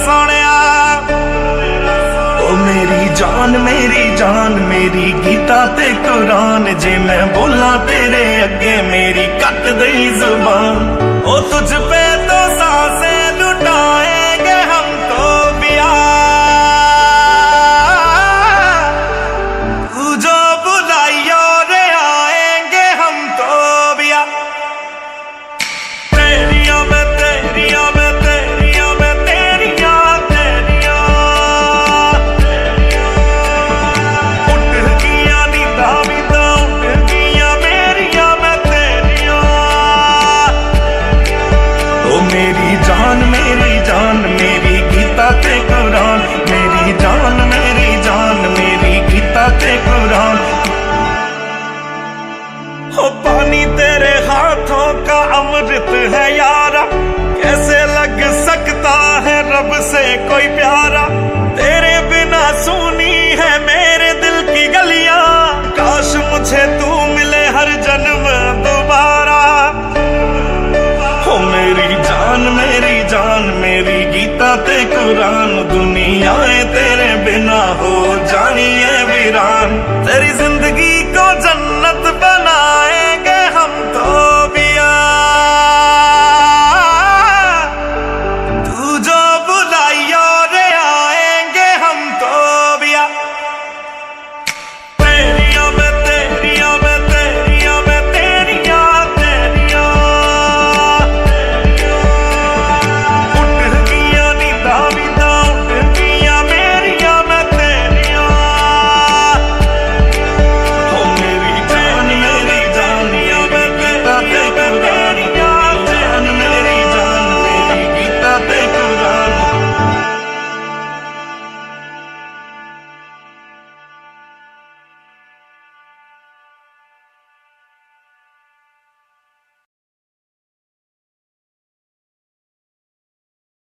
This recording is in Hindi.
सोनिया। ओ मेरी जान मेरी गीता ते कुरान, जे मैं बोला तेरे अगे मेरी कट दई जुबान। ओ तुझ पे तो सांसें लुटाएंगे हम तो बिया, तू जो बुलाइयो रे आएंगे हम तो बिया। तेरिया मैं तेरिया मैं तेरिया मैं तेरिया तेरिया, उठ गया नींदा वीदा उठ गया मेरिया मैं तेरिया। ओ मेरी जान मेरी गीता ते कुरान, मेरी जान मेरी गीता ते कुरान। हो पानी तेरे हाथों का अमृत है यारा, कैसे लग सकता है रब से कोई प्यारा। तेरे बिना सुनी है मेरे दिल की गलियां, काश मुझे तू मिले हर जन्म दोबारा। हो मेरी जान मेरी गीता ते कुरान, दुनिया तेरे बिना हो जानी है वीरान। तेरी जिंदगी